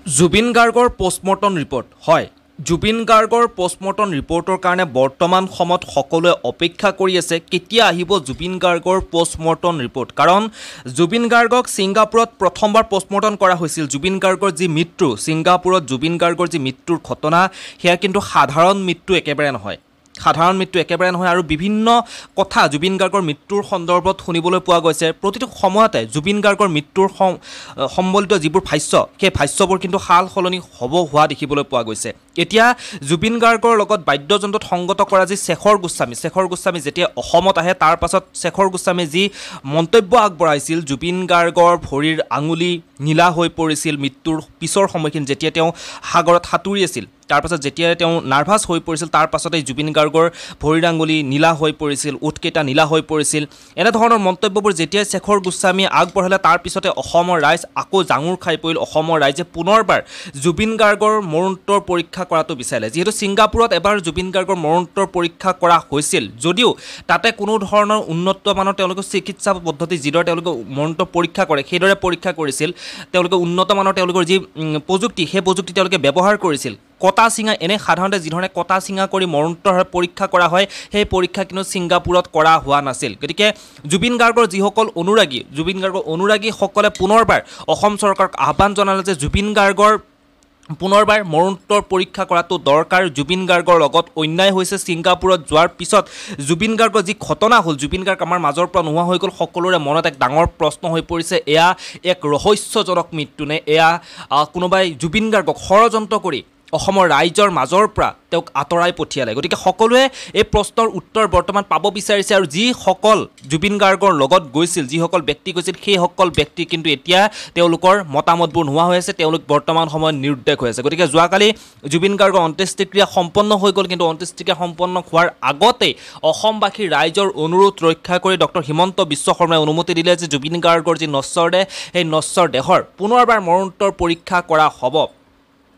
জুবিন গাৰ্গৰ postmortem report হয় জুবিন গাৰ্গৰ পোষ্টমৰ্টম ৰিপৰ্টৰ কাৰণে বৰ্তমান সময়ত সকলোৱে অপেক্ষা কৰি আছে কেতিয়া আহিব জুবিন গাৰ্গৰ পোষ্টমৰ্টম ৰিপৰ্ট কাৰণ জুবিন গাৰ্গক ছিংগাপুৰত প্ৰথমবাৰ পোষ্টমৰ্টম কৰা হৈছিল জুবিন গাৰ্গৰ যি মৃত্যু ছিংগাপুৰত জুবিন গাৰ্গৰ যি মৃত্যুৰ ঘটনা সেয়া কিন্তু সাধাৰণ মৃত্যু একেবাৰে নহয় আৰু বিভিন্ন কথা জুবিন গাৰ্গৰ মৃত্যুৰ সন্দৰ্ভত শুনিবলৈ পোৱা গৈছে প্ৰতিটো সময়তে জুবিন গাৰ্গৰ মৃত্যুৰ সম্বলিত যিবোৰ ভাষ্য সেই ভাষ্যবোৰ কিন্তু সাল সলনি হ'ব হোৱা দেখিবলৈ পোৱা গৈছে এতিয়া জুবিন গাৰ্গৰ লগত বাদ্যযন্ত্ৰত সংগত কৰা যি শেখৰ গোস্বামী যেতিয়া অসমত আহে তাৰ পাছত শেখৰ গোস্বামী যি মন্তব্য আগবঢ়াইছিল জুবিন গাৰ্গৰ ভৰিৰ আঙুলি নীলা হৈ পৰিছিল মৃত্যুৰ পিছৰ সময়খিনি যেতিয়া তেওঁ সাগৰত সাঁতুৰি আছিল তাৰ পাছত যেতিয়া তেওঁ নাৰ্ভাছ হৈ পৰিছিল তাৰ পাছতে জুবিন গাৰ্গৰ ভৰিৰ আঙুলি নীলা হৈ পৰিছিল উঠকেইটা নীলা হৈ পৰিছিল এনে ধৰণৰ মন্তব্যবোৰ যেতিয়া শেখৰ গোস্বামী আগবঢ়ালে তাৰ পিছতে অসমৰ ৰাইজ আকৌ জাঙুৰ খাই পৰিল অসমৰ ৰাইজে পুনৰবাৰ জুবিন গাৰ্গৰ মৰণোত্তৰ পৰীক্ষা কৰাটো বিচাৰিলে যিহেতু ছিংগাপুৰত এবাৰ জুবিন গাৰ্গৰ মৰণোত্তৰ পৰীক্ষা কৰা হৈছিল যদিও তাতে কোনো ধৰণৰ উন্নত মানৰ তেওঁলোকে চিকিৎসা পদ্ধতি যিদৰে তেওঁলোকে মৰণোত্তৰ পৰীক্ষা কৰে সেইদৰে পৰীক্ষা কৰিছিল তেওঁলোকে উন্নত মানৰ তেওঁলোকৰ যি প্ৰযুক্তি সেই প্ৰযুক্তি তেওঁলোকে ব্যৱহাৰ কৰিছিল কটা চিঙা এনে সাধাৰণতে যিধৰণে কটা চিঙা কৰি মৰণোত্তৰ পৰীক্ষা কৰা হয় সেই পৰীক্ষা কিন্তু ছিংগাপুৰত কৰা হোৱা নাছিল গতিকে জুবিন গাৰ্গৰ যিসকল অনুৰাগীসকলে পুনৰবাৰ অসম চৰকাৰক আহ্বান জনালে যে জুবিন গাৰ্গৰ পুনৰবাৰ মৰণোত্তৰ পৰীক্ষা কৰাটো দৰকাৰ জুবিন গাৰ্গৰ লগত অন্যায় হৈছে ছিংগাপুৰত যোৱাৰ পিছত জুবিন গাৰ্গৰ যি ঘটনা হ'ল জুবিন গাৰ্গ আমাৰ মাজৰ পৰা নোহোৱা হৈ গ'ল সকলোৰে মনত এক ডাঙৰ প্ৰশ্ন হৈ পৰিছে এয়া এক ৰহস্যজনক মৃত্যু নে এয়া কোনোবাই জুবিন গাৰ্গক ষড়যন্ত্ৰ কৰি অসমৰ ৰাইজৰ মাজৰ পৰা তেওঁক আঁতৰাই পঠিয়ালে গতিকে সকলোৱে এই প্ৰশ্নৰ উত্তৰ বৰ্তমান পাব বিচাৰিছে আৰু যিসকল জুবিন গাৰ্গৰ লগত গৈছিল যিসকল ব্যক্তি গৈছিল সেইসকল ব্যক্তি কিন্তু এতিয়া তেওঁলোকৰ মতামতবোৰ নোহোৱা হৈ আছে তেওঁলোক বৰ্তমান সময়ত নিৰুদ্দেশ হৈ আছে গতিকে যোৱাকালি জুবিন গাৰ্গৰ অন্ত্যেষ্টিক্ৰিয়া সম্পন্ন হৈ গ'ল কিন্তু অন্ত্যেষ্টিক্ৰিয়া সম্পন্ন হোৱাৰ আগতে অসমবাসী ৰাইজৰ অনুৰোধ ৰক্ষা কৰি ডক্টৰ হিমন্ত বিশ্ব শৰ্মাই অনুমতি দিলে যে জুবিন গাৰ্গৰ যি নশ্বৰ দেহ সেই নশ্বৰ দেহৰ পুনৰবাৰ মৰণোত্তৰ পৰীক্ষা কৰা হ'ব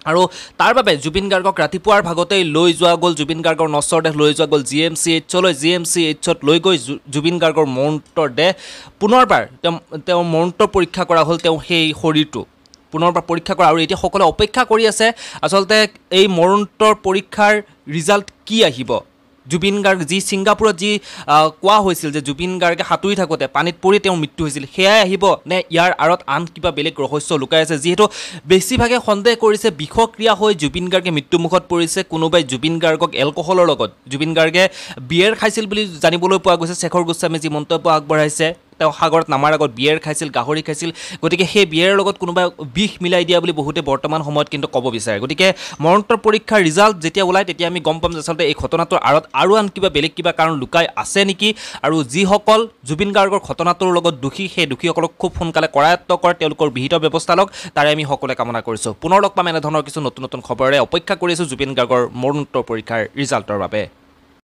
আৰু তাৰ বাবে জুবিন গাৰ্গক ৰাতিপুৱাৰ ভাগতেই লৈ যোৱা গ'ল জুবিন গাৰ্গৰ নশ্বৰ দেহ লৈ যোৱা গ'ল GMCHত লৈ গৈ জুবিন গাৰ্গৰ মৰণোত্তৰ দেহ পুনৰবাৰ তেওঁ মৰণোত্তৰ পৰীক্ষা কৰা হ'ল তেওঁ সেই শৰীৰটো পুনৰবাৰ পৰীক্ষা কৰা আৰু এতিয়া সকলোৱে অপেক্ষা কৰি আছে আচলতে এই মৰণোত্তৰ পৰীক্ষাৰ ৰিজাল্ট কি আহিব জুবিন গাৰ্গ যি ছিংগাপুৰত যি কোৱা হৈছিল যে জুবিন গাৰ্গে সাঁতুৰি থাকোঁতে পানীত পৰি তেওঁৰ মৃত্যু হৈছিল সেয়াই আহিব নে ইয়াৰ আঁৰত আন কিবা বেলেগ ৰহস্য লুকাই আছে যিহেতু বেছিভাগে সন্দেহ কৰিছে বিষক্ৰিয়া হৈ জুবিন গাৰ্গে মৃত্যুমুখত পৰিছে কোনোবাই জুবিন গাৰ্গক এলকহলৰ লগত জুবিন গাৰ্গে বিয়েৰ খাইছিল বুলি জানিবলৈ পোৱা গৈছে শেখৰ গোস্বামী যি মন্তব্য আগবঢ়াইছে তেওঁ সাগৰত নামাৰ আগত বিয়েৰ খাইছিল গাহৰি খাইছিল গতিকে সেই বিয়েৰৰ লগত কোনোবাই বিষ মিলাই দিয়া বুলি বহুতে বৰ্তমান সময়ত কিন্তু ক'ব বিচাৰে গতিকে মৰণোত্তৰ পৰীক্ষাৰ ৰিজাল্ট যেতিয়া ওলায় তেতিয়া আমি গম পাম যে আচলতে এই ঘটনাটোৰ আঁৰত আৰু আন কিবা বেলেগ কিবা কাৰণ লুকাই আছে নেকি আৰু যিসকল জুবিন গাৰ্গৰ ঘটনাটোৰ লগত দোষী সেই দোষীসকলক খুব সোনকালে কৰায়ত্ব কৰে তেওঁলোকৰ বিহিত ব্যৱস্থা লওক তাৰে আমি সকলোৱে কামনা কৰিছোঁ পুনৰ লগ পাম এনেধৰণৰ কিছু নতুন খবৰেৰে অপেক্ষা কৰিছোঁ জুবিন গাৰ্গৰ মৰণোত্তৰ পৰীক্ষাৰ ৰিজাল্টৰ বাবে